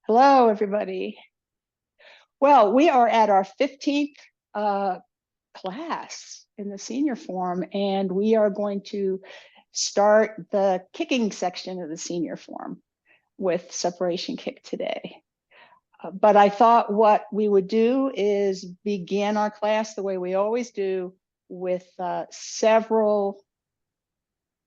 Hello, everybody. Well, we are at our 15th class in the senior form, and we are going to start the kicking section of the senior form with separation kick today. But I thought what we would do is begin our class the way we always do with several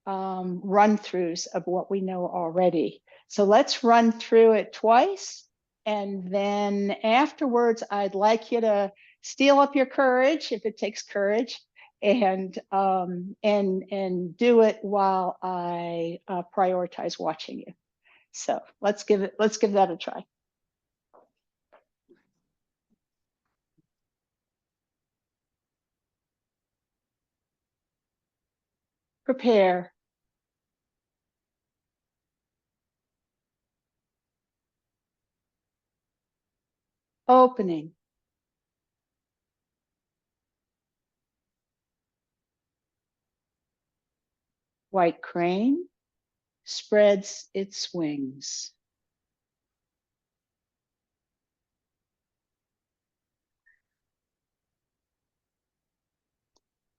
run-throughs of what we know already. So let's run through it twice. And then afterwards, I'd like you to steel up your courage, if it takes courage, and do it while I prioritize watching you. So let's give that a try. Prepare. Opening. White crane spreads its wings.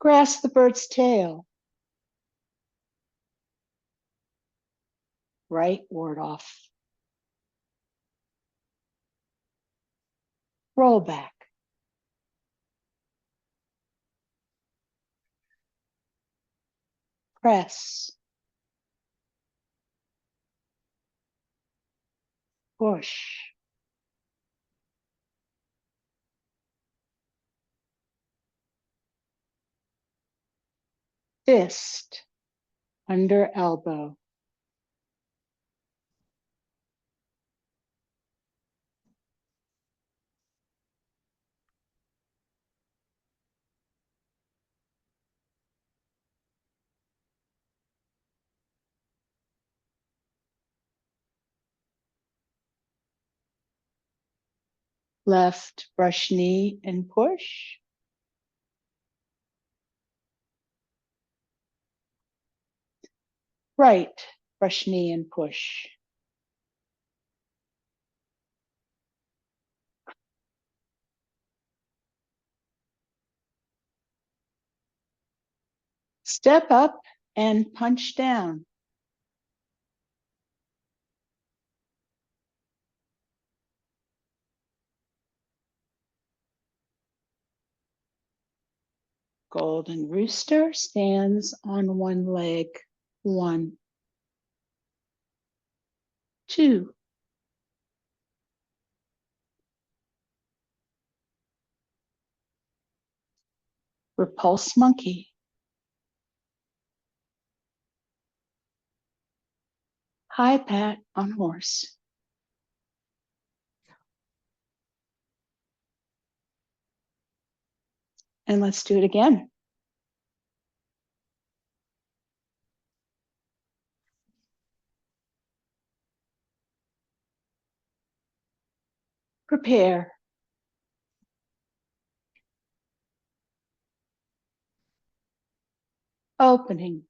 Grasp the bird's tail. Right ward off. Roll back. Press. Push. Fist. Under elbow. Left, brush knee and push. Right, brush knee and push. Step up and punch down. Golden rooster stands on one leg. 1, 2. Repulse monkey. High pat on horse. And let's do it again. Prepare. Opening.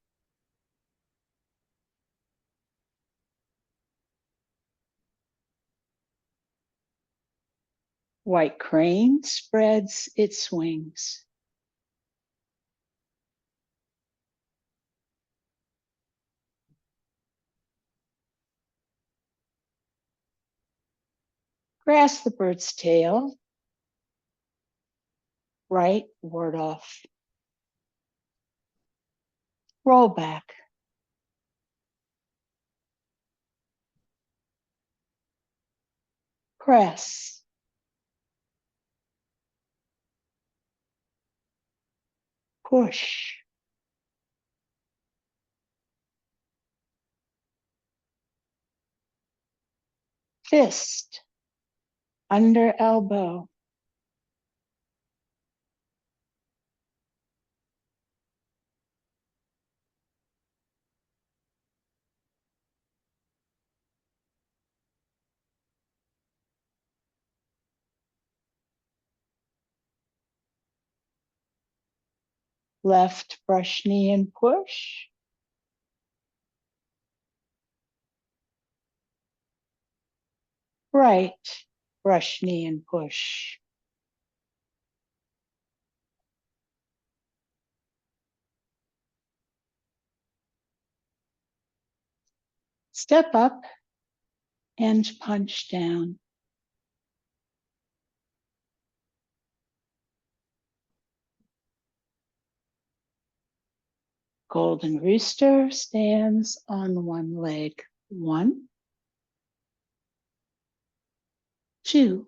White crane spreads its wings. Grasp the bird's tail. Right ward off. Roll back. Press. Push. Fist. Under elbow. Left brush knee and push. Right. Brush, knee, and push. Step up and punch down. Golden rooster stands on one leg. 1, 2.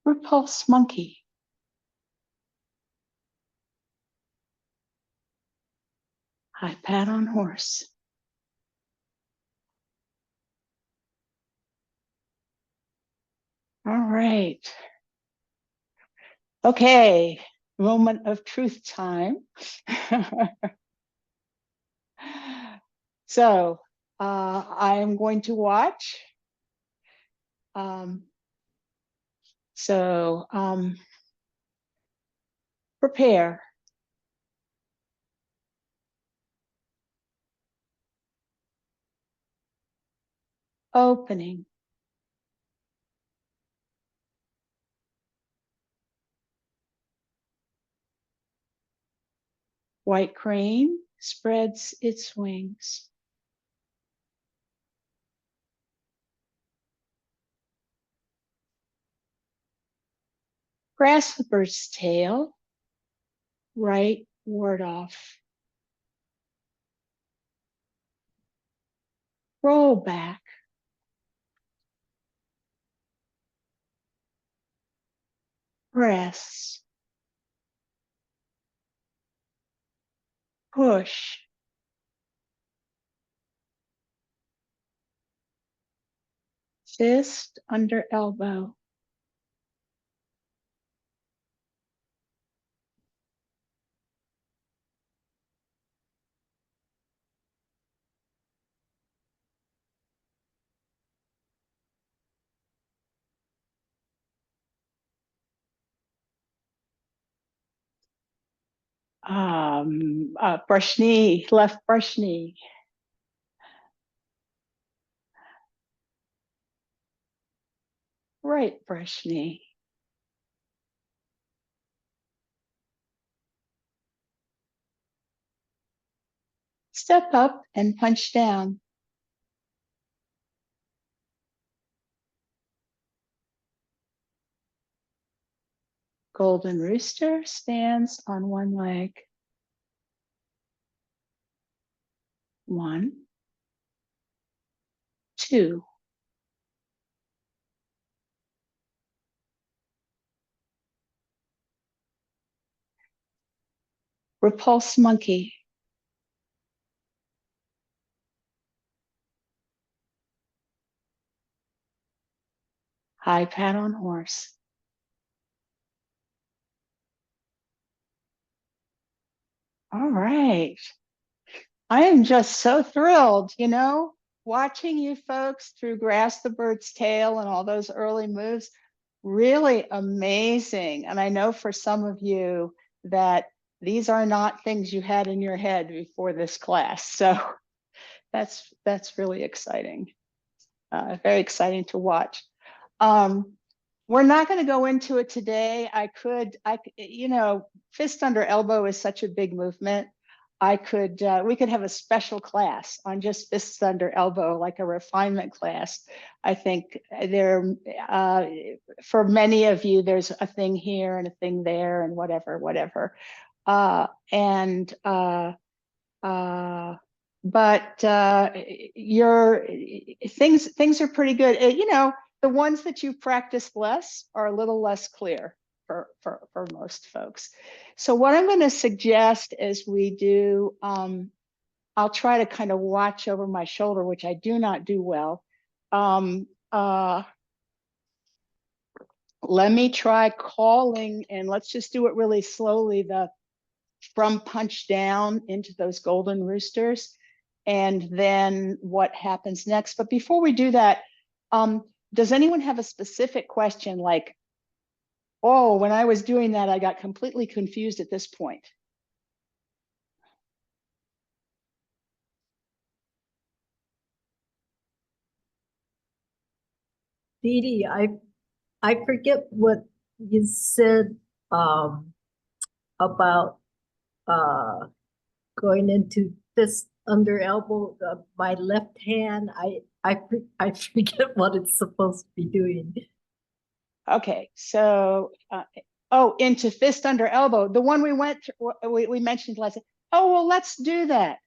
Repulse monkey. High pat on horse. All right. Okay, moment of truth time. So I am going to watch. So prepare. Opening. White crane spreads its wings. Grasshopper's tail, right ward off. Roll back. Press. Push. Fist under elbow. Brush knee, left brush knee. Right brush knee. Step up and punch down. Golden rooster stands on one leg. 1, 2. Repulse monkey. High pat on horse. All right. I am just so thrilled, watching you folks through Grasp the Bird's Tail and all those early moves. Really amazing. And I know for some of you that these are not things you had in your head before this class. So that's really exciting. Very exciting to watch. We're not going to go into it today. Fist under elbow is such a big movement. We could have a special class on just fists under elbow, like a refinement class. I think for many of you, there's a thing here and a thing there and whatever. But your things are pretty good. The ones that you practice less are a little less clear for most folks. So what I'm going to suggest as we do, I'll try to kind of watch over my shoulder, which I do not do well. Let me try calling, and let's just do it really slowly, from punch down into those golden roosters, and then what happens next. But before we do that, does anyone have a specific question, like, oh, when I was doing that, I got completely confused at this point? Dee Dee, I forget what you said about uh going into fist under elbow. My left hand, I forget what it's supposed to be doing. Okay, so oh, into fist under elbow, the one we went through, we mentioned last. Oh well, let's do that.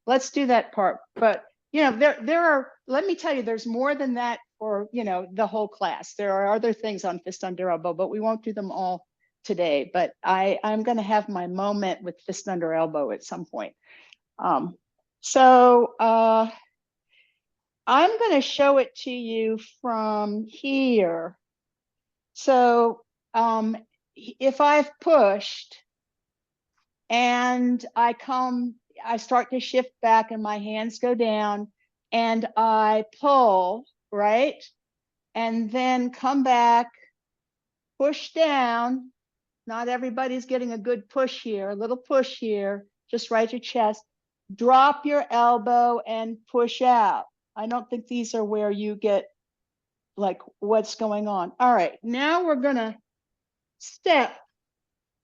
Let's do that part. But you know, there are. Let me tell you, there's more than that for the whole class. There are other things on fist under elbow, but we won't do them all today. But I'm going to have my moment with fist under elbow at some point. So I'm going to show it to you from here. So if I've pushed and I start to shift back and my hands go down and I pull, right? And then come back, push down. Not everybody's getting a good push here, a little push here, just right your chest. Drop your elbow and push out. I don't think these are where you get like what's going on. All right, now we're gonna step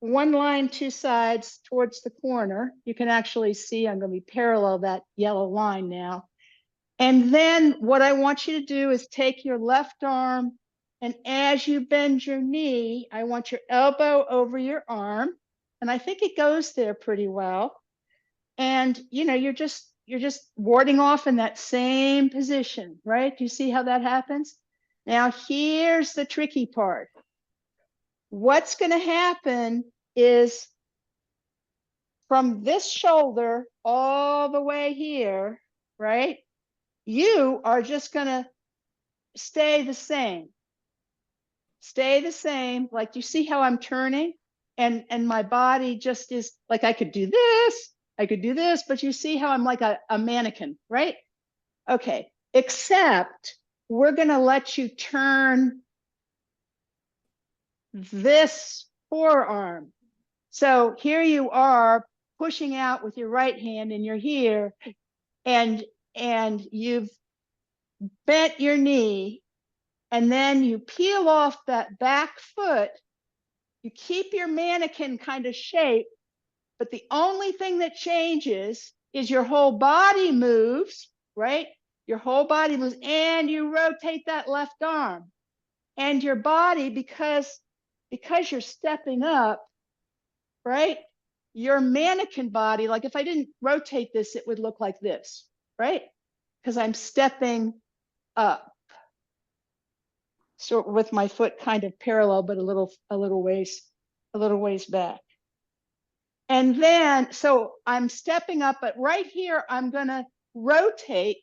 one line, two sides towards the corner. You can actually see I'm going to be parallel that yellow line now. And then what I want you to do is take your left arm, and as you bend your knee, I want your elbow over your arm. And I think it goes there pretty well. And you're just warding off in that same position, right? Do you see how that happens? Now here's the tricky part. What's going to happen is from this shoulder all the way here, right? You are just going to stay the same. Stay the same. Like, you see how I'm turning? And my body just is like, I could do this, but you see how I'm like a mannequin, right? Okay, except we're going to let you turn this forearm. So here you are pushing out with your right hand and you're here, and you've bent your knee, and then you peel off that back foot. You keep your mannequin kind of shape, but the only thing that changes is your whole body moves, right? Your whole body moves, and you rotate that left arm. And your body, because you're stepping up, right? Your mannequin body, like if I didn't rotate this, it would look like this, right? Because I'm stepping up. So with my foot kind of parallel, but a little ways back. And then, so I'm stepping up, but right here, I'm gonna rotate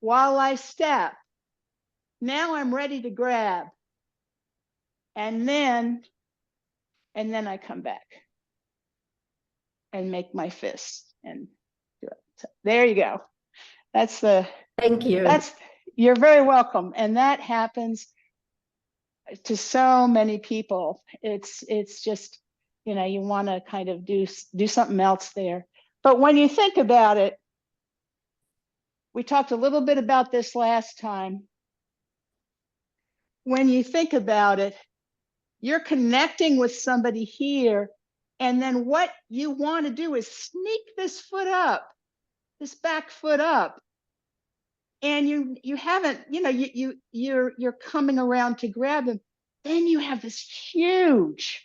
while I step. Now I'm ready to grab. And then I come back and make my fist and do it. So there you go. Thank you. You're very welcome. And that happens to so many people. It's just, you want to kind of do something else there. But when you think about it, we talked a little bit about this last time. When you think about it, you're connecting with somebody here, and then what you want to do is sneak this foot up, this back foot up, and you haven't, you're coming around to grab them. Then you have this huge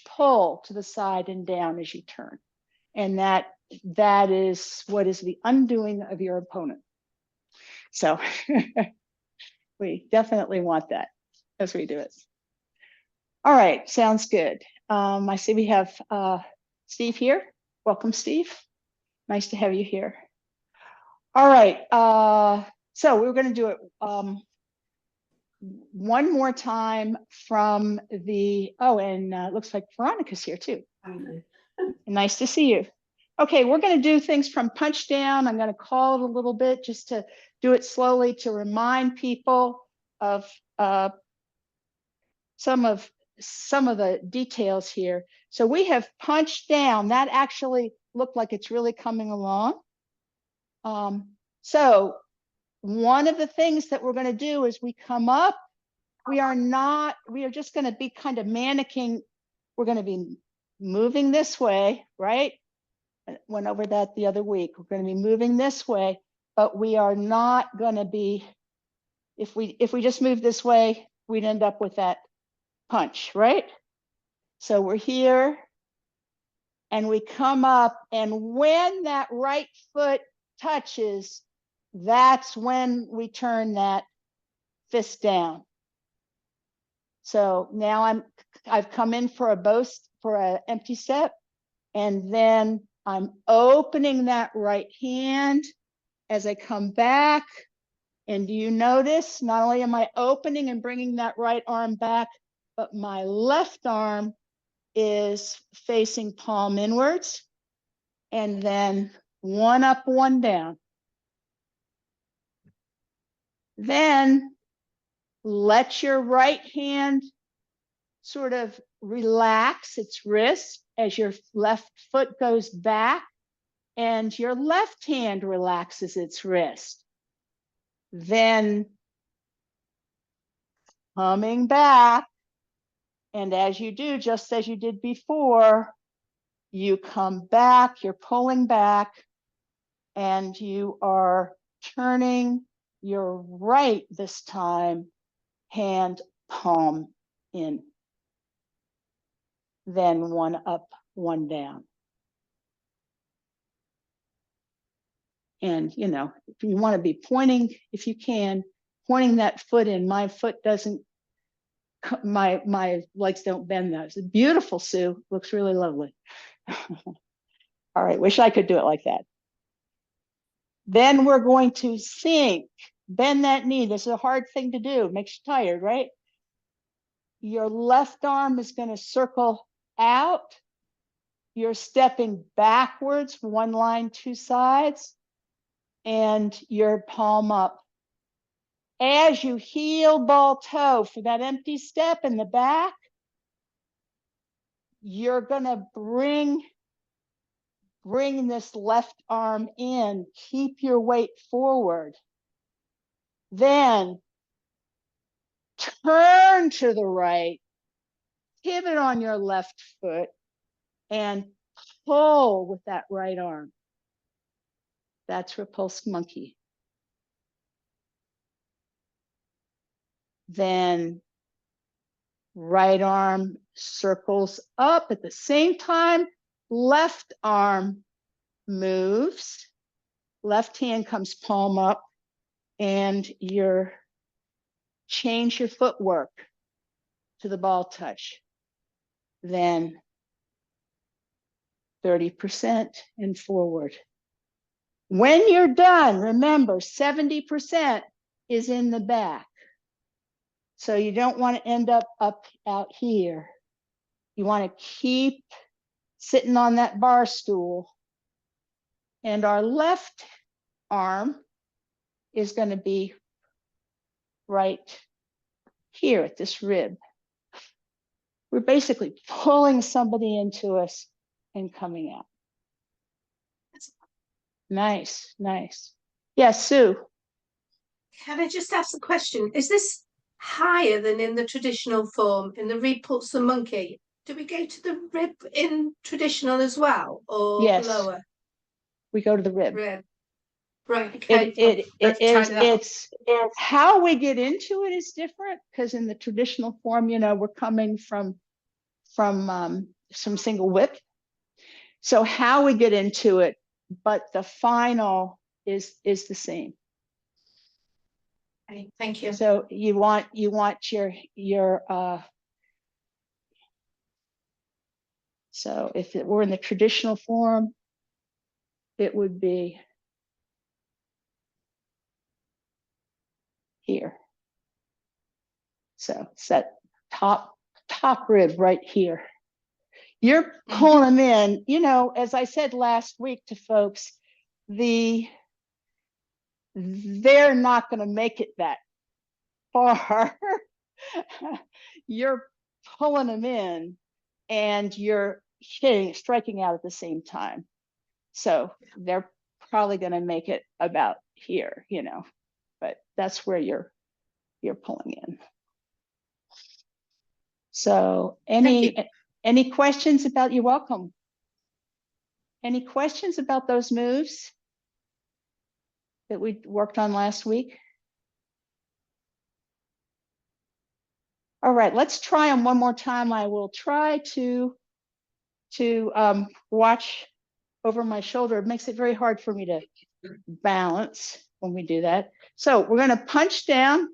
pull to the side and down as you turn, and that is what is the undoing of your opponent. So we definitely want that as we do it. All right, sounds good. I see we have Steve here. Welcome, Steve. Nice to have you here. All right, so we're going to do it one more time from the, and it looks like Veronica's here too. Nice to see you. Okay, we're going to do things from punch down. I'm going to call it a little bit just to do it slowly to remind people of some of the details here. So we have punched down. That actually looked like it's really coming along. So one of the things that we're going to do is we come up, we are just going to be kind of mannequin. We're going to be moving this way, right? I went over that the other week. We're going to be moving this way, but we are not going to be, if we just move this way, we'd end up with that punch, right? So we're here and we come up, and when that right foot touches, that's when we turn that fist down. So now I've come in for an empty step, and then I'm opening that right hand as I come back. And do you notice, not only am I opening and bringing that right arm back, but my left arm is facing palm inwards, and then one up, one down. Then let your right hand sort of relax its wrist as your left foot goes back, and your left hand relaxes its wrist. Then coming back, and as you do, just as you did before, you come back, you're pulling back, and you are turning your right this time, hand palm in. Then one up, one down. And, you know, if you want to be pointing, if you can, pointing that foot in. My foot doesn't, my legs don't bend those. It's beautiful, Sue. Looks really lovely. All right, wish I could do it like that. Then we're going to sink, bend that knee. This is a hard thing to do, makes you tired, right? Your left arm is going to circle out. You're stepping backwards, one line, two sides, and your palm up. As you heel ball toe for that empty step in the back, you're going to bring this left arm in, keep your weight forward. Then turn to the right, pivot on your left foot, and pull with that right arm. That's repulse monkey. Then right arm circles up at the same time. Left arm moves. Left hand comes palm up, and change your footwork to the ball touch. Then 30% and forward. When you're done, remember 70% is in the back. So you don't want to end up out here. You want to keep sitting on that bar stool. And our left arm is going to be right here at this rib. We're basically pulling somebody into us and coming out. Nice, nice. Yes, Sue. Can I just ask a question? Is this higher than in the traditional form, in the repulse the monkey? Do we go to the rib in traditional as well, or Yes. lower? We go to the rib. Rib. Right. Okay. It's how we get into it is different, because in the traditional form, you know, we're coming from some single whip. So how we get into it, but the final is the same. Okay, thank you. So you want your so if it were in the traditional form, it would be here. So it's that top rib right here. You're pulling them in, you know, as I said last week to folks, they're not going to make it that far. You're pulling them in and you're striking out at the same time. So they're probably going to make it about here, you know, but that's where you're pulling in. So any questions about, you're welcome. Any questions about those moves that we worked on last week? All right, let's try them one more time. I will try to watch over my shoulder. It makes it very hard for me to balance when we do that. So we're going to punch down.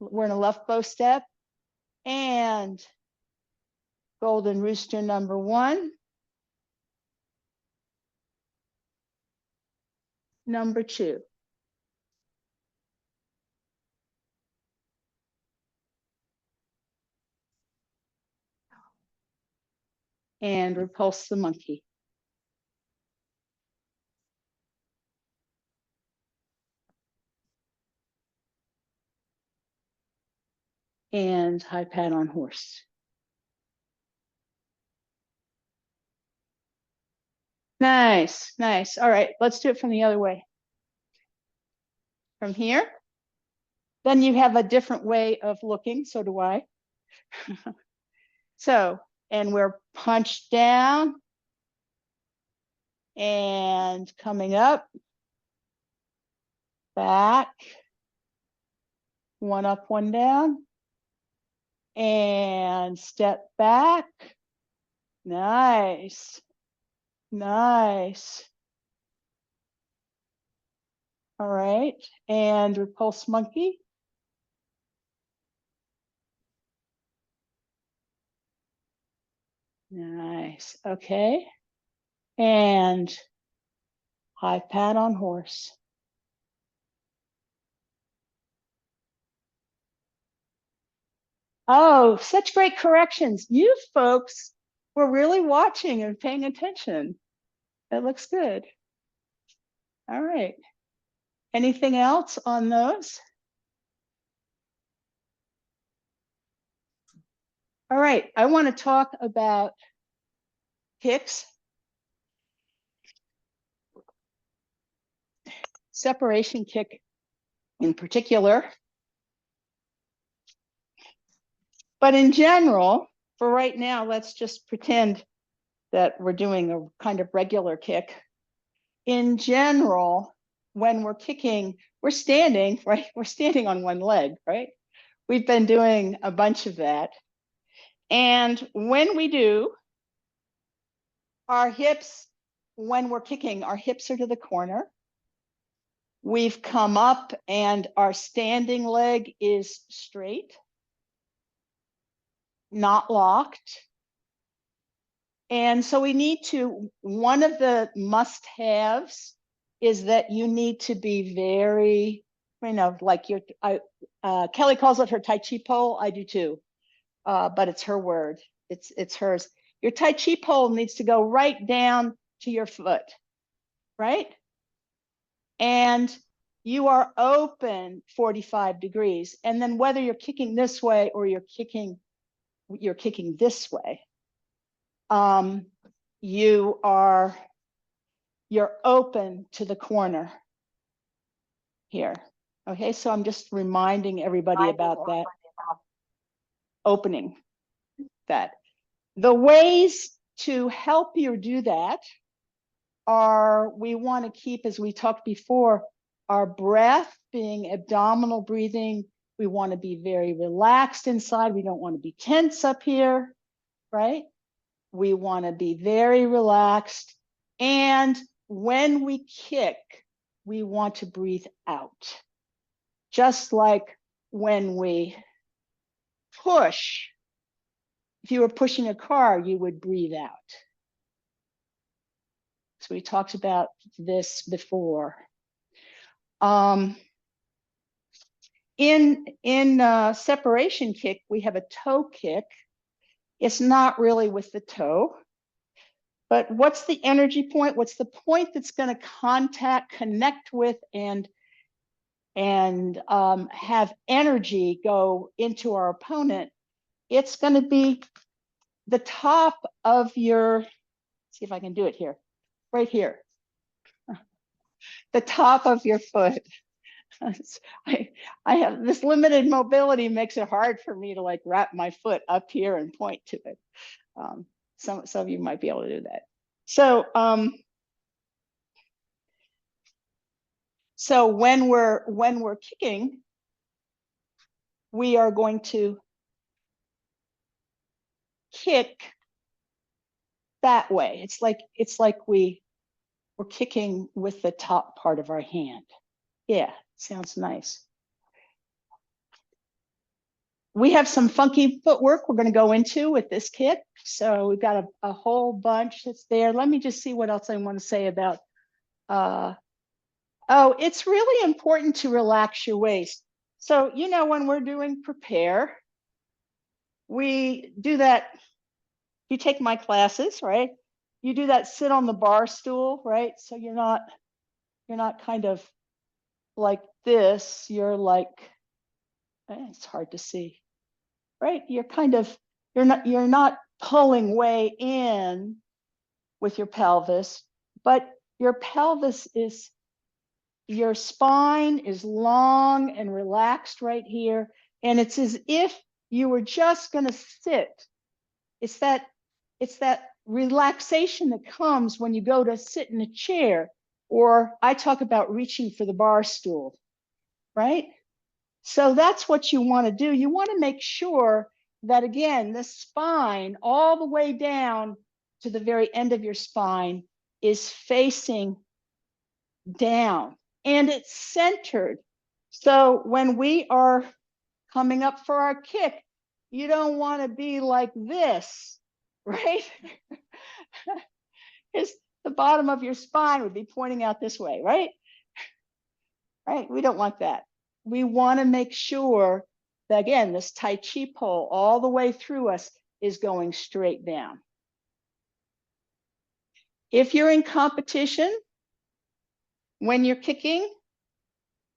We're in a left bow step and golden rooster number 1. Number 2. And repulse the monkey. And high pad on horse. Nice, nice. All right, let's do it from the other way. From here. Then you have a different way of looking, so do I. So, and we're punched down and coming up, back, 1 up, 1 down, and step back. Nice, nice. All right, and repulse monkey. Nice, okay. And high pad on horse. Oh, such great corrections. You folks were really watching and paying attention. That looks good. All right. Anything else on those? All right, I want to talk about kicks. Separation kick in particular. But in general, for right now, let's just pretend that we're doing a kind of regular kick. In general, when we're kicking, we're standing, right? We're standing on one leg, right? We've been doing a bunch of that. And when we do, our hips, when we're kicking, our hips are to the corner. We've come up and our standing leg is straight, not locked. And so we need to, one of the must-haves is that you need to be very, like Kelly calls it her Tai Chi pole. I do too, but it's her word. It's hers. Your Tai Chi pole needs to go right down to your foot, right? And you are open 45 degrees. And then whether you're kicking this way or you're kicking this way, you're open to the corner here. Okay, so I'm just reminding everybody about that. Opening that. The ways to help you do that are, we want to keep, as we talked before, our breath being abdominal breathing. We want to be very relaxed inside. We don't want to be tense up here, right? We want to be very relaxed. And when we kick, we want to breathe out. Just like when we push, if you were pushing a car, you would breathe out. So we talked about this before. In separation kick, we have a toe kick. It's not really with the toe, but what's the energy point? What's the point that's going to connect with, and have energy go into our opponent? It's going to be the top of your, see if I can do it here, right here. the top of your foot. I have this limited mobility makes it hard for me to like wrap my foot up here and point to it. Some of you might be able to do that. So when we're kicking, we are going to kick that way. It's like we're kicking with the top part of our hand. Yeah, sounds nice. We have some funky footwork we're going to go into with this kick. So we've got a whole bunch that's there. Let me just see what else I want to say about. Oh, it's really important to relax your waist. So, you know, when we're doing prepare, we do that. You take my classes, right? You do that sit on the bar stool, right? So you're not kind of like this. You're like, it's hard to see, right? You're kind of, you're not pulling way in with your pelvis, but your pelvis is, your spine is long and relaxed right here. And it's as if you were just going to sit. It's that relaxation that comes when you go to sit in a chair, or I talk about reaching for the bar stool, right? So that's what you want to do. You want to make sure that, again, the spine all the way down to the very end of your spine is facing down and it's centered. So when we are coming up for our kick, you don't want to be like this, right? Because the bottom of your spine would be pointing out this way, right? Right? We don't want that. We want to make sure that, again, this Tai Chi pole all the way through us is going straight down. If you're in competition, when you're kicking,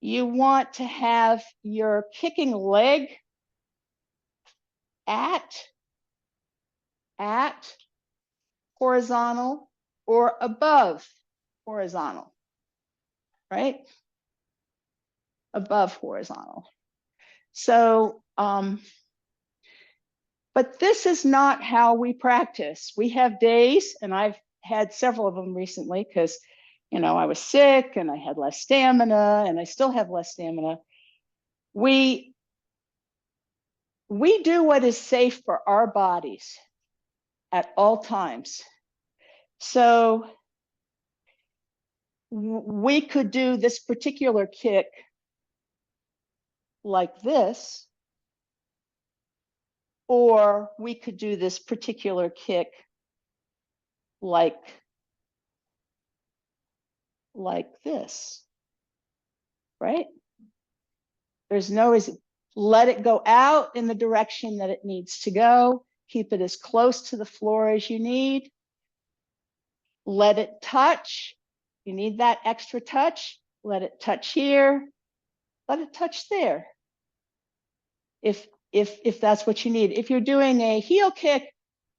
you want to have your kicking leg at horizontal or above horizontal, right? Above horizontal. So, but this is not how we practice. We have days, and I've had several of them recently because, you know, I was sick and I had less stamina and I still have less stamina. We do what is safe for our bodies at all times. So we could do this particular kick like this, or we could do this particular kick like this, right? There's no reason. Let it go out in the direction that it needs to go. Keep it as close to the floor as you need. Let it touch. You need that extra touch. Let it touch here. Let it touch there. If that's what you need. If you're doing a heel kick,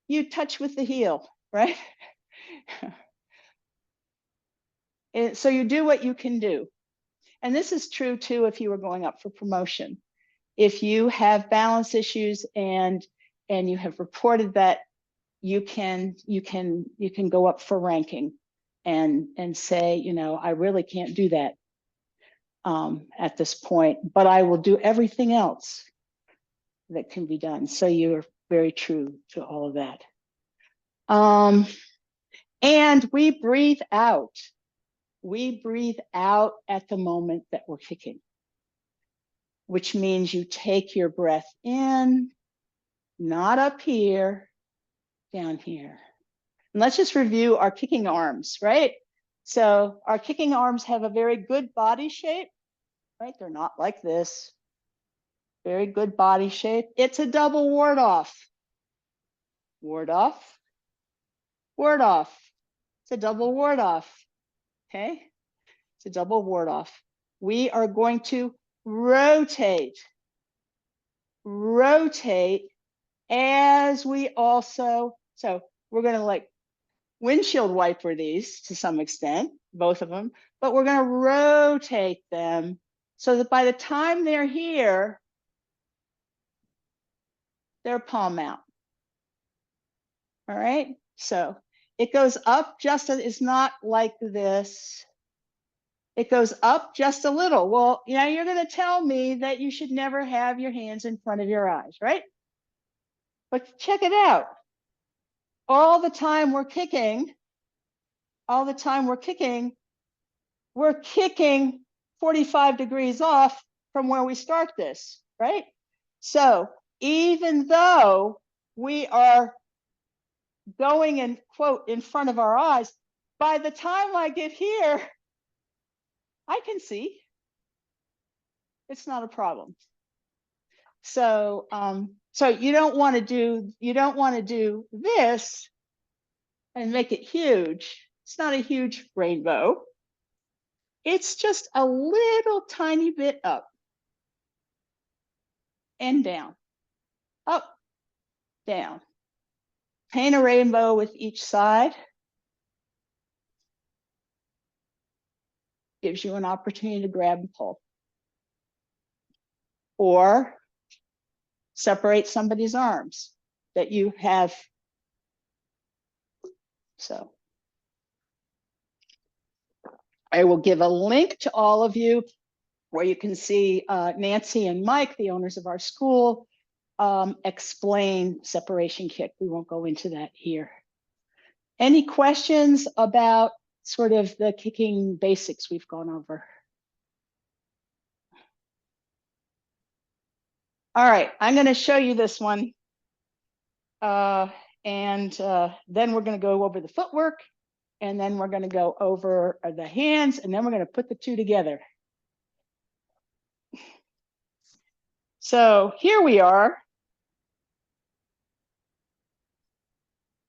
you touch with the heel, right? And so you do what you can do. And this is true too if you were going up for promotion. If you have balance issues and you have reported that, you can go up for ranking and say, you know, I really can't do that at this point, but I will do everything else that can be done. So you're very true to all of that. And we breathe out. We breathe out at the moment that we're kicking, which means you take your breath in, not up here, down here. And let's just review our kicking arms, right? So our kicking arms have a very good body shape, right? They're not like this. Very good body shape. It's a double ward off. Ward off. Ward off. It's a double ward off. Okay? It's a double ward off. We are going to rotate. Rotate as we also, so we're going to like windshield wiper these to some extent, both of them, but we're going to rotate them so that by the time they're here, they're palm out. All right, so it goes up just as, it's not like this. It goes up just a little. Well, you know, you're going to tell me that you should never have your hands in front of your eyes, right? But check it out. All the time we're kicking, we're kicking 45 degrees off from where we start this, right? So even though we are going in, quote, in front of our eyes, by the time I get here, I can see. It's not a problem. So, so you don't want to do this and make it huge. It's not a huge rainbow. It's just a little tiny bit up and down, up, down. Paint a rainbow with each side. Gives you an opportunity to grab and pull. Or separate somebody's arms that you have. So I will give a link to all of you where you can see Nancy and Mike, the owners of our school, explain separation kick. We won't go into that here. Any questions about sort of the kicking basics we've gone over? All right, I'm going to show you this one. Then we're going to go over the footwork, and then we're going to go over the hands, and then we're going to put the two together. So here we are.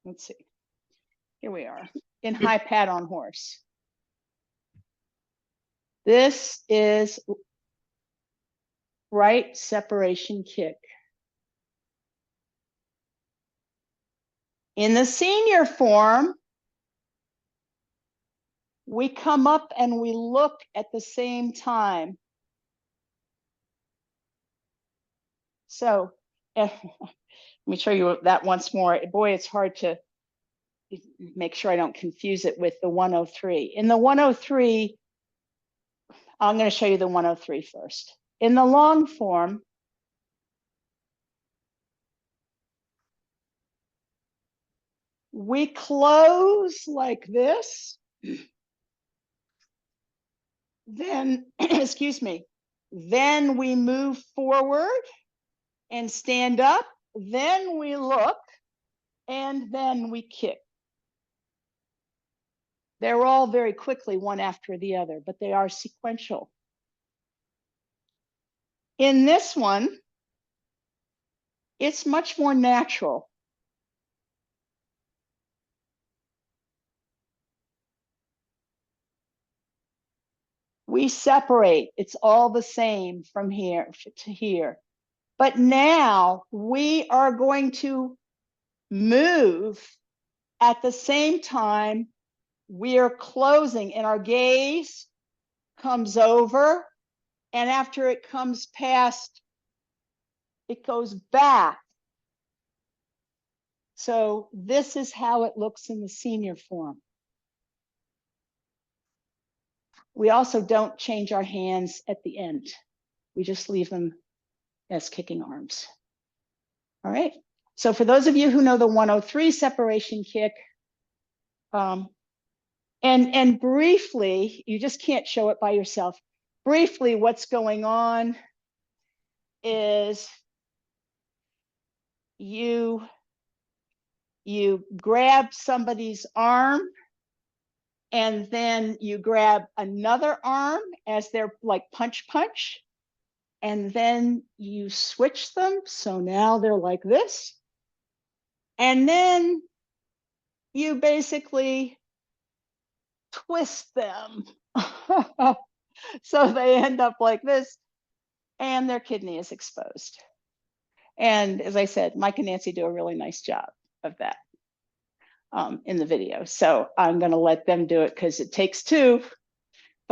Let's see. Here we are in high pad on horse. This is right separation kick. In the senior form, we come up and we look at the same time. So let me show you that once more. Boy, it's hard to make sure I don't confuse it with the 103. In the 103, I'm going to show you the 103 first. In the long form, we close like this. Then, excuse me, then we move forward and stand up. Then we look, and then we kick. They're all very quickly one after the other, but they are sequential. In this one, it's much more natural. We separate, it's all the same from here to here. But now we are going to move at the same time we are closing, and our gaze comes over, and after it comes past, it goes back. So this is how it looks in the senior form. We also don't change our hands at the end. We just leave them as kicking arms. All right. So for those of you who know the 103 separation kick, and briefly, you just can't show it by yourself. Briefly, what's going on is you grab somebody's arm, and then you grab another arm as they're like punch, and then you switch them. So now they're like this. And then you basically twist them. So they end up like this, and their kidney is exposed. And as I said, Mike and Nancy do a really nice job of that in the video. So I'm going to let them do it because it takes two.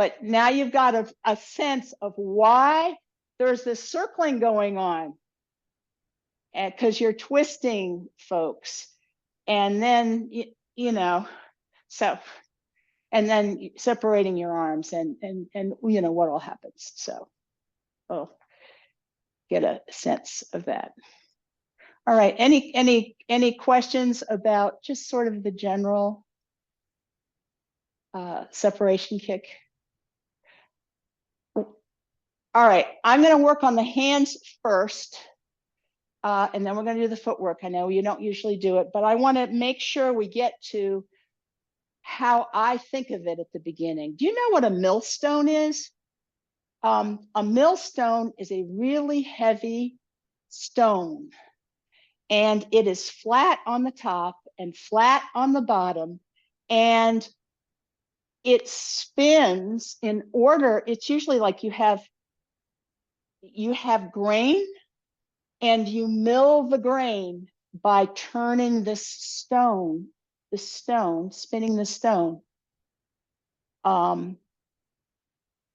But now you've got a sense of why there's this circling going on. And because you're twisting, folks. And then, you know, so, and then separating your arms and you know, what all happens. So, oh, get a sense of that. All right, any questions about just sort of the general separation kick? All right, I'm going to work on the hands first, and then we're going to do the footwork. I know you don't usually do it, but I want to make sure we get to how I think of it at the beginning. Do you know what a millstone is? A millstone is a really heavy stone, and it is flat on the top and flat on the bottom, and it spins in order. It's usually like you have grain, and you mill the grain by turning this stone, spinning the stone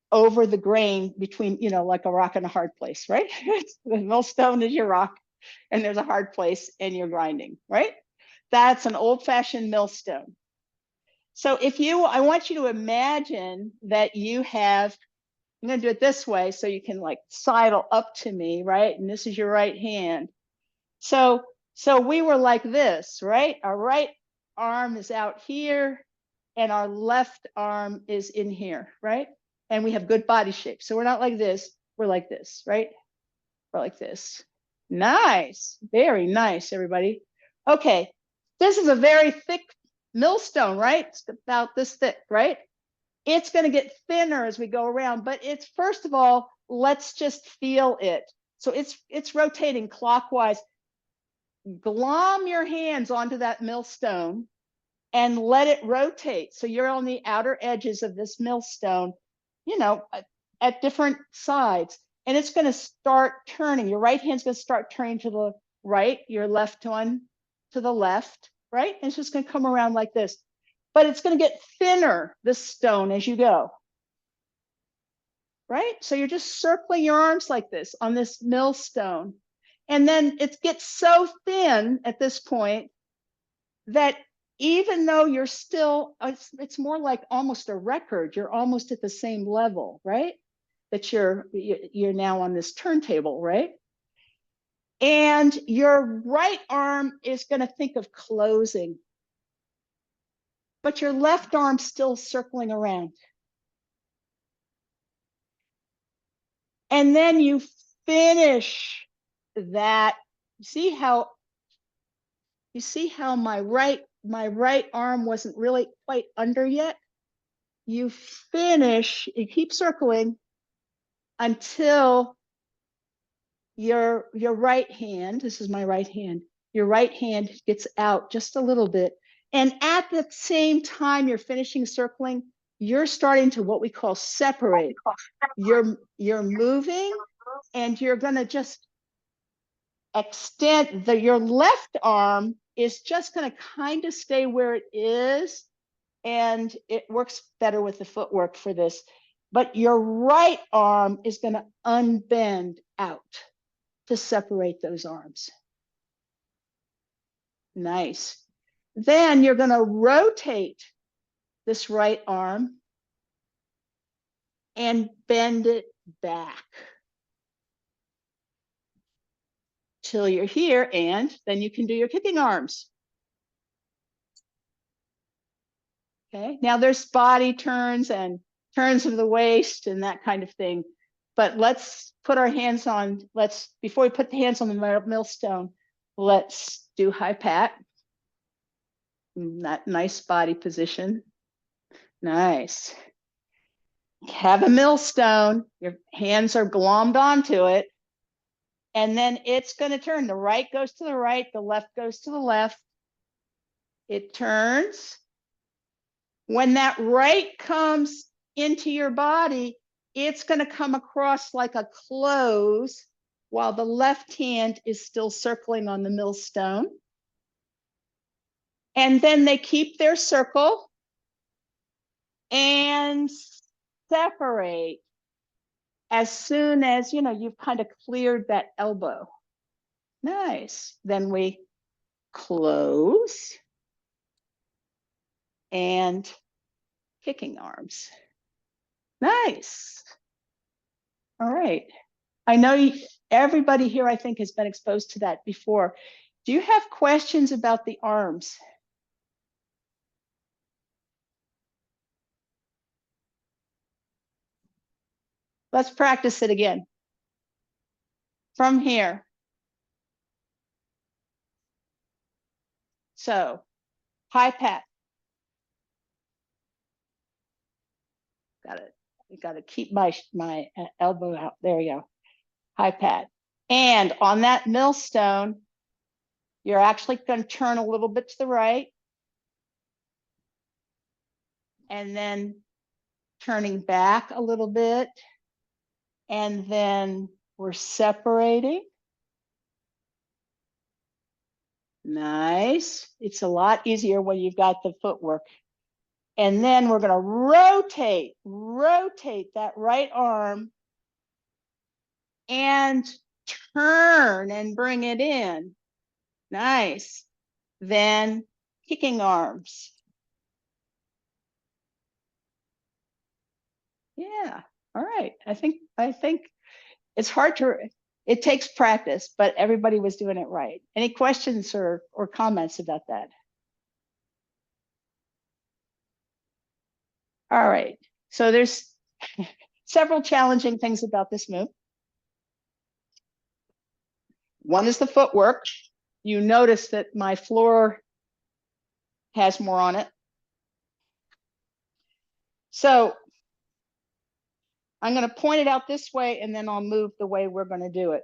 over the grain between, you know, like a rock and a hard place, right? The millstone is your rock, and there's a hard place, and you're grinding, right? That's an old-fashioned millstone. So I want you to imagine that you have, I'm going to do it this way so you can like sidle up to me, right? And this is your right hand. So we were like this, right? Our right arm is out here, and our left arm is in here, right? And we have good body shape. So we're not like this, we're like this, right? We're like this. Nice, very nice, everybody. Okay, this is a very thick millstone, right? It's about this thick, right? It's going to get thinner as we go around, but it's, first of all, let's just feel it. So it's rotating clockwise. Glom your hands onto that millstone and let it rotate. So you're on the outer edges of this millstone, you know, at different sides, and it's going to start turning. Your right hand's going to start turning to the right, your left one to the left, right? And it's just going to come around like this, but it's going to get thinner, this stone, as you go, right? So you're just circling your arms like this on this millstone. And then it gets so thin at this point that even though you're still, it's more like almost a record, you're almost at the same level, right? That you're now on this turntable, right? And your right arm is going to think of closing, but your left arm's still circling around. And then you finish that. You see how my right arm wasn't really quite under yet? You finish, you keep circling until your right hand, this is my right hand, your right hand gets out just a little bit. And at the same time you're finishing circling, you're starting to what we call separate. You're moving, and you're going to just extend your left arm is just going to kind of stay where it is, and it works better with the footwork for this. But your right arm is going to unbend out to separate those arms. Nice. Then you're going to rotate this right arm and bend it back till you're here, and then you can do your kicking arms. Okay, now there's body turns and turns of the waist and that kind of thing. But let's put our hands on, before we put the hands on the millstone, let's do high pat. That nice body position. Nice. Have a millstone, your hands are glommed onto it, and then it's going to turn. The right goes to the right, the left goes to the left. It turns. When that right comes into your body, it's going to come across like a close while the left hand is still circling on the millstone. And then they keep their circle, and separate as soon as, you know, you've kind of cleared that elbow. Nice. Then we close and kicking arms. Nice. All right. I know everybody here, I think, has been exposed to that before. Do you have questions about the arms? Let's practice it again. From here. So, high pat. Got to keep my elbow out. There you go. High pat. And on that millstone, you're actually going to turn a little bit to the right. And then turning back a little bit. And then we're separating. Nice. It's a lot easier when you've got the footwork. And then we're going to rotate that right arm and turn and bring it in. Nice. Then kicking arms. Yeah. All right. I think it's hard to, it takes practice, but everybody was doing it right. Any questions or comments about that? All right. So there's several challenging things about this move. One is the footwork. You notice that my floor has more on it. So I'm going to point it out this way, and then I'll move the way we're going to do it.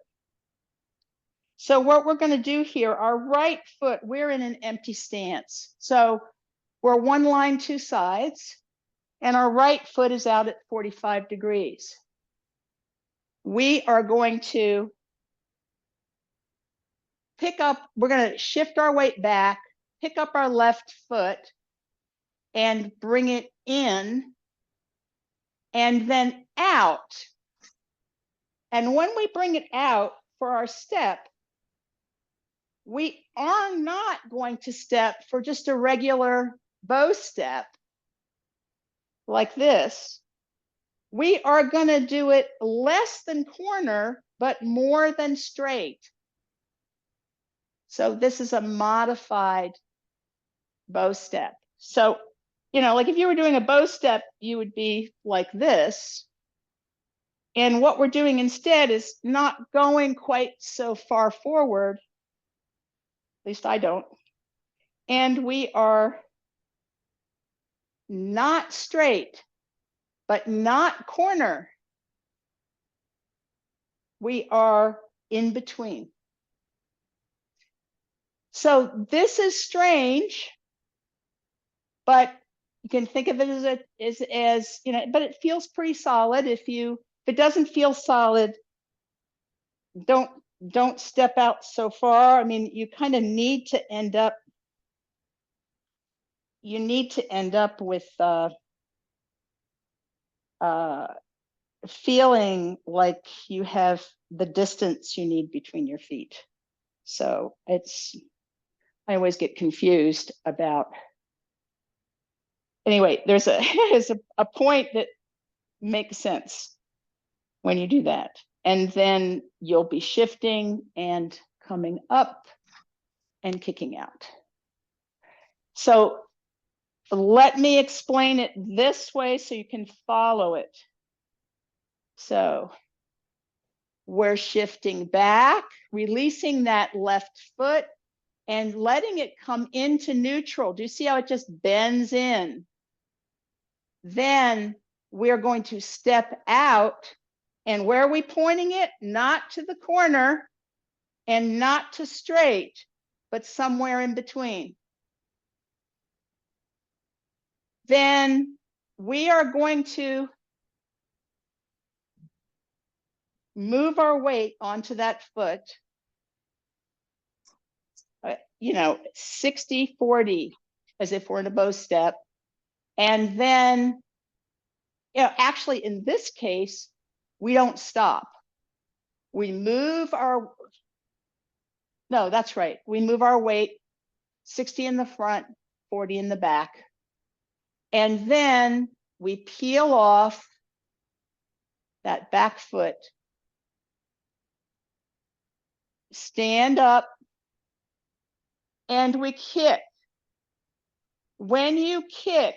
So what we're going to do here, our right foot, we're in an empty stance. So we're one line, two sides, and our right foot is out at 45 degrees. We are going to pick up, we're going to shift our weight back, pick up our left foot, and bring it in, and then out. And when we bring it out for our step, we are not going to step for just a regular bow step like this. We are going to do it less than corner, but more than straight. So this is a modified bow step. So, you know, like if you were doing a bow step, you would be like this. And what we're doing instead is not going quite so far forward. At least I don't. And we are not straight, but not corner. We are in between. So this is strange, but you can think of it as you know, but it feels pretty solid. If it doesn't feel solid, don't step out so far. I mean, you kind of need to end up. You need to end up with feeling like you have the distance you need between your feet. So I always get confused about. Anyway, there's a point that makes sense when you do that. And then you'll be shifting and coming up and kicking out. So let me explain it this way so you can follow it. So we're shifting back, releasing that left foot and letting it come into neutral. Do you see how it just bends in? Then we're going to step out, and where are we pointing it? Not to the corner and not to straight, but somewhere in between. Then we are going to move our weight onto that foot, you know, 60-40, as if we're in a bow step. And then Yeah, actually, in this case, we don't stop. We move our, no, that's right. We move our weight 60 in the front, 40 in the back. And then we peel off that back foot, stand up, and we kick. When you kick,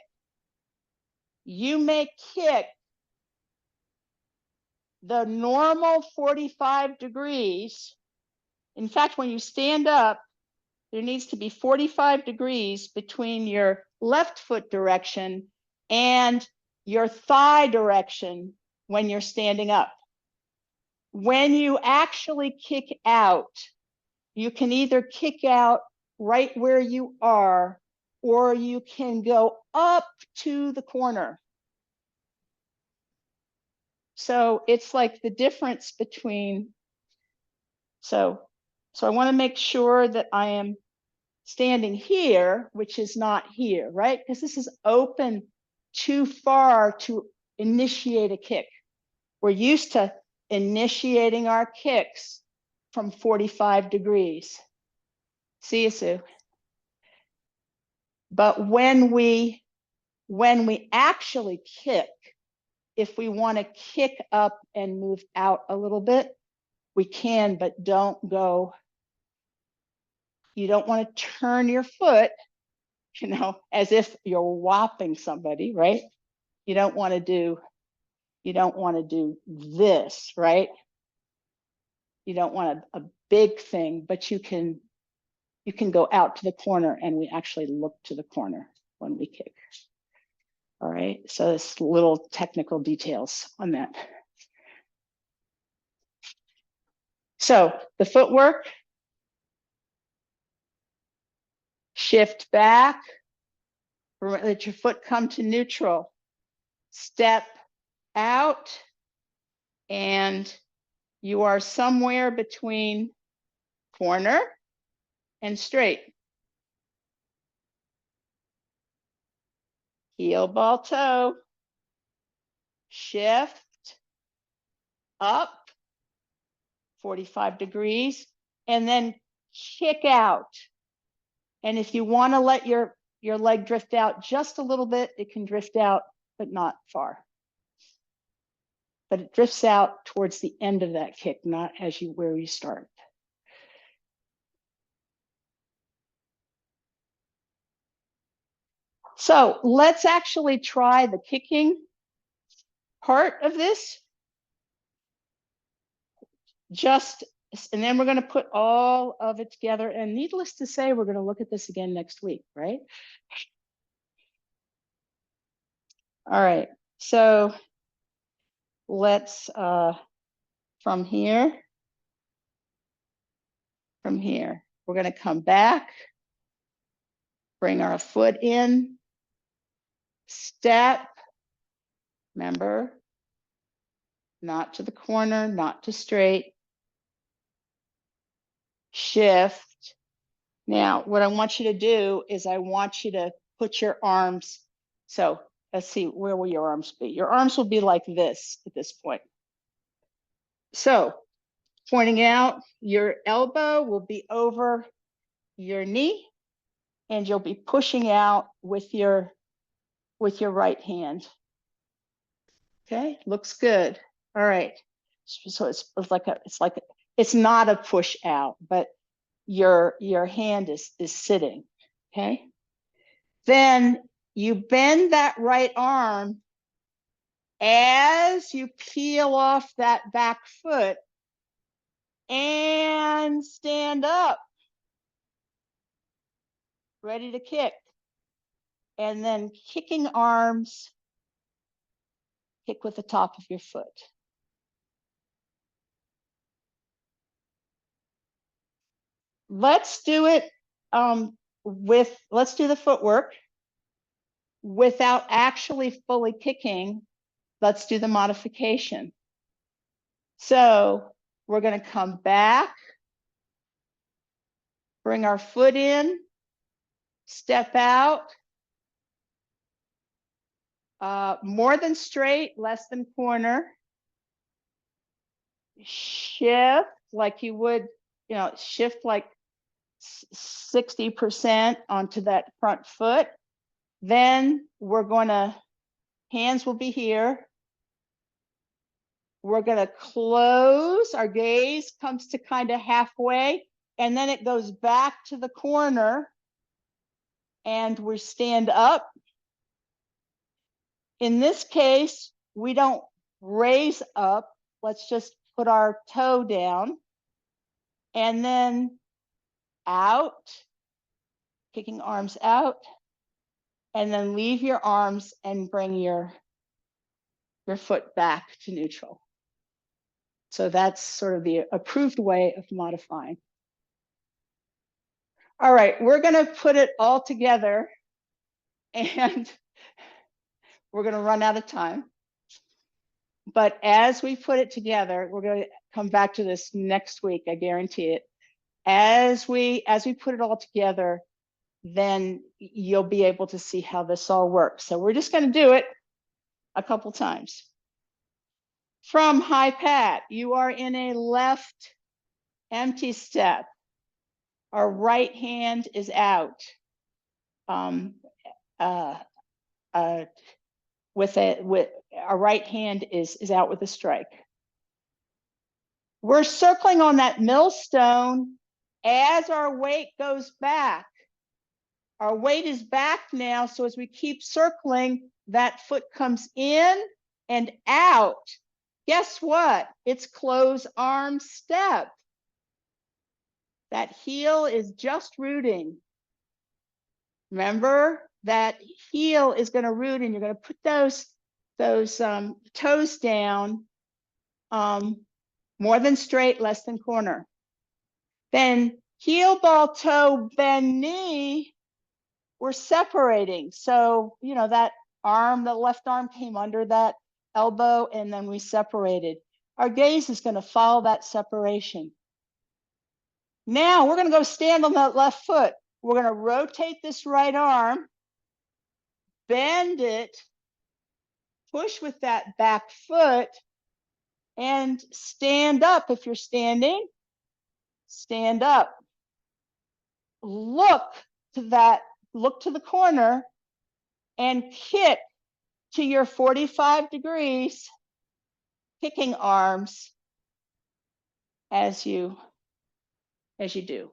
you may kick the normal 45 degrees. In fact, when you stand up, there needs to be 45 degrees between your left foot direction and your thigh direction when you're standing up. When you actually kick out, you can either kick out right where you are, or you can go up to the corner. So it's like the difference between, so I want to make sure that I am standing here, which is not here, right? Because this is open too far to initiate a kick. We're used to initiating our kicks from 45 degrees. See you, Sue. But when we actually kick, if we want to kick up and move out a little bit, we can, but don't go. You don't want to turn your foot, you know, as if you're whopping somebody, right? You don't want to do this, right? You don't want a big thing, but you can go out to the corner, and we actually look to the corner when we kick. All right, so it's little technical details on that. So the footwork, shift back, let your foot come to neutral, step out, and you are somewhere between corner and straight. Heel, ball, toe, shift up 45 degrees, and then kick out. And if you want to let your leg drift out just a little bit, it can drift out, but not far. But it drifts out towards the end of that kick, not as you where you start. So let's actually try the kicking part of this. And then we're going to put all of it together. And needless to say, we're going to look at this again next week, right? All right. So let's from here, we're going to come back, bring our foot in, step. Remember, not to the corner, not to straight. Shift. Now, what I want you to do is I want you to put your arms. So let's see, where will your arms be? Your arms will be like this at this point. So pointing out, your elbow will be over your knee, and you'll be pushing out with your right hand. Okay, looks good. All right. So it's not a push out, but your hand is sitting. Okay. Then you bend that right arm as you peel off that back foot and stand up, ready to kick. And then kicking arms, kick with the top of your foot. Let's do it let's do the footwork without actually fully kicking. Let's do the modification. So we're going to come back, bring our foot in, step out, More than straight, less than corner. Shift like you would, shift like 60% onto that front foot. Then we're going to, hands will be here. We're going to close, our gaze comes to kind of halfway, and then it goes back to the corner, and we stand up. In this case, we don't raise up. Let's just put our toe down, and then out, kicking arms out, and then leave your arms and bring your foot back to neutral. So that's sort of the approved way of modifying. All right, we're going to put it all together, and we're going to run out of time. But as we put it together, we're going to come back to this next week, I guarantee it. As we put it all together, then you'll be able to see how this all works. So we're just going to do it a couple times. From high pat, you are in a left empty step. Our right hand is out. With our right hand is out with a strike. We're circling on that millstone as our weight goes back. Our weight is back now, so as we keep circling, that foot comes in and out. Guess what? It's close arm step. That heel is just rooting. Remember, that heel is going to root, and you're going to put those toes down, more than straight, less than corner. Then heel, ball, toe, bend, knee, we're separating. So, that arm, the left arm came under that elbow, and then we separated. Our gaze is going to follow that separation. Now we're going to go stand on that left foot. We're going to rotate this right arm, bend it, push with that back foot, and stand up. If you're standing, stand up. Look to the corner and kick to your 45 degrees, kicking arms as you do.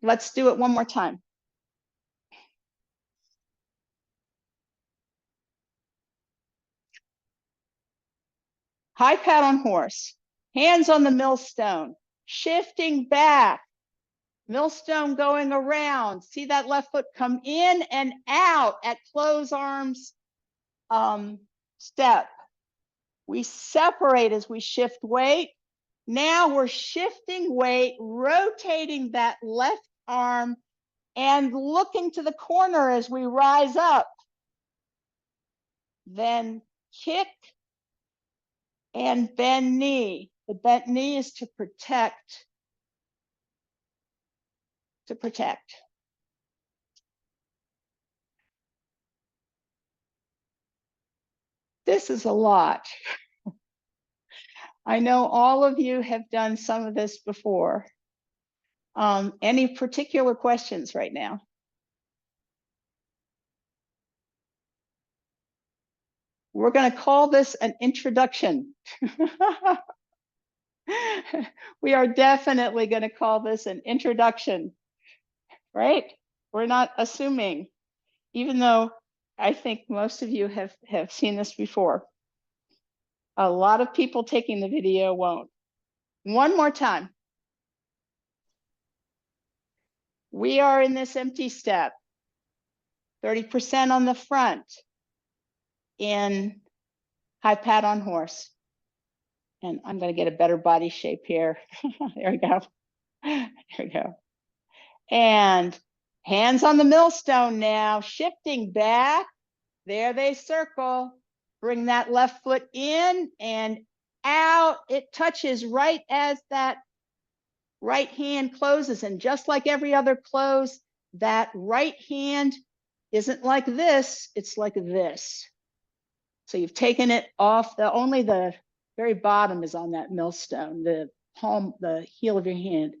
Let's do it one more time. High pat on horse, hands on the millstone, shifting back, millstone going around. See that left foot come in and out at close arms step. We separate as we shift weight. Now we're shifting weight, rotating that left arm, and looking to the corner as we rise up. Then kick and bend knee. The bent knee is to protect. This is a lot. I know all of you have done some of this before. Any particular questions right now? We're going to call this an introduction. We are definitely going to call this an introduction, right? We're not assuming, even though I think most of you have seen this before. A lot of people taking the video won't. One more time. We are in this empty step, 30% on the front in high pat on horse. And I'm going to get a better body shape here. There we go. There we go. And hands on the millstone now, shifting back. There they circle. Bring that left foot in and out. It touches right as that right hand closes. And just like every other close, that right hand isn't like this, it's like this. So you've taken it off, only the very bottom is on that millstone, the palm, the heel of your hand.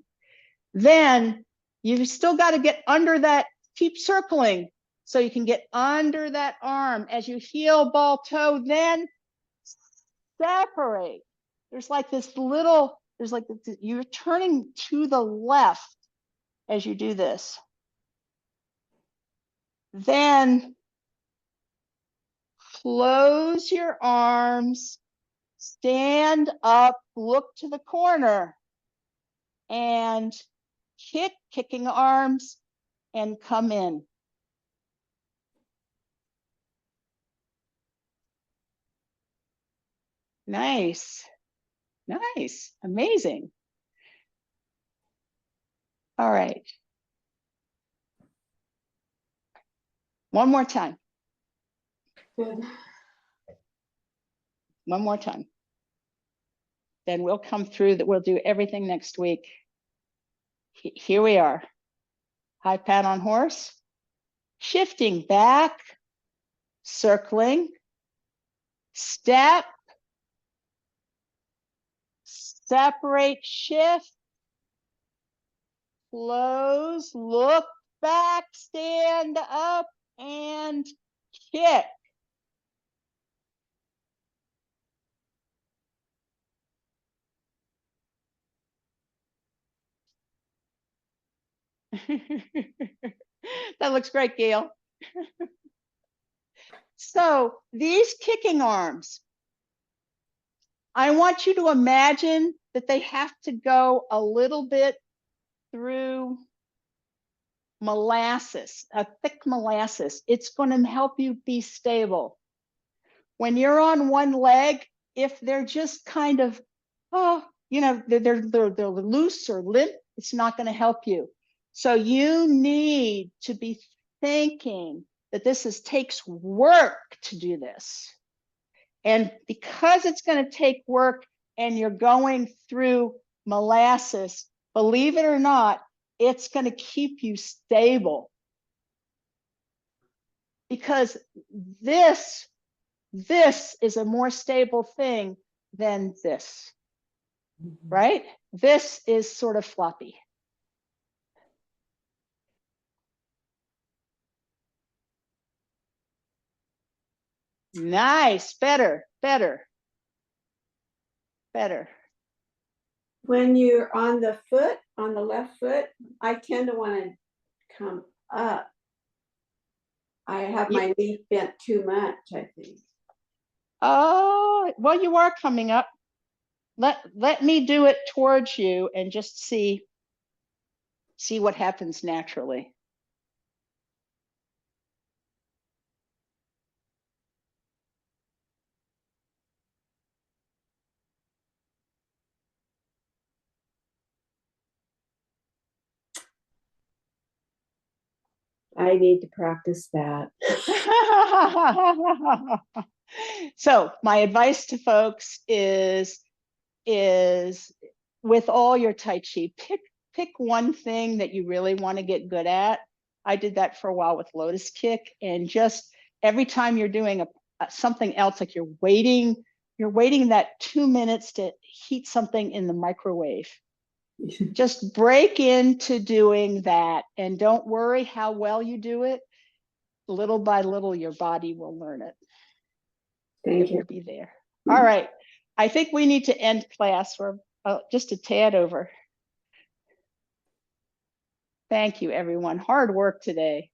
Then you've still got to get under that, keep circling so you can get under that arm as you heel, ball, toe, then separate. There's like this little, there's like, you're turning to the left as you do this. Then close your arms, stand up, look to the corner, and kicking arms, and come in. Nice, nice, amazing. All right. One more time. Good. One more time. Then we'll come through that. We'll do everything next week. Here we are. High pat on horse. Shifting back, circling, step, separate, shift, close, look back, stand up, and kick. That looks great, Gail. So these kicking arms, I want you to imagine that they have to go a little bit through molasses, a thick molasses. It's going to help you be stable. When you're on one leg, if they're just kind of, oh, you know, they're loose or limp, it's not going to help you. So you need to be thinking that this takes work to do this. And because it's going to take work and you're going through molasses, believe it or not, it's going to keep you stable. Because this is a more stable thing than this, right? This is sort of floppy. Nice, better. When you're on the foot, on the left foot, I tend to want to come up. I have my knee bent too much, I think. Oh, well, you are coming up. Let me do it towards you and just see what happens naturally. I need to practice that. So my advice to folks is with all your Tai Chi, pick one thing that you really want to get good at. I did that for a while with lotus kick, and just every time you're doing something else, like you're waiting that 2 minutes to heat something in the microwave. Just break into doing that, and don't worry how well you do it. Little by little, your body will learn it. Thank you. Will be there. All right. I think we need to end class. We're just a tad over. Thank you, everyone. Hard work today.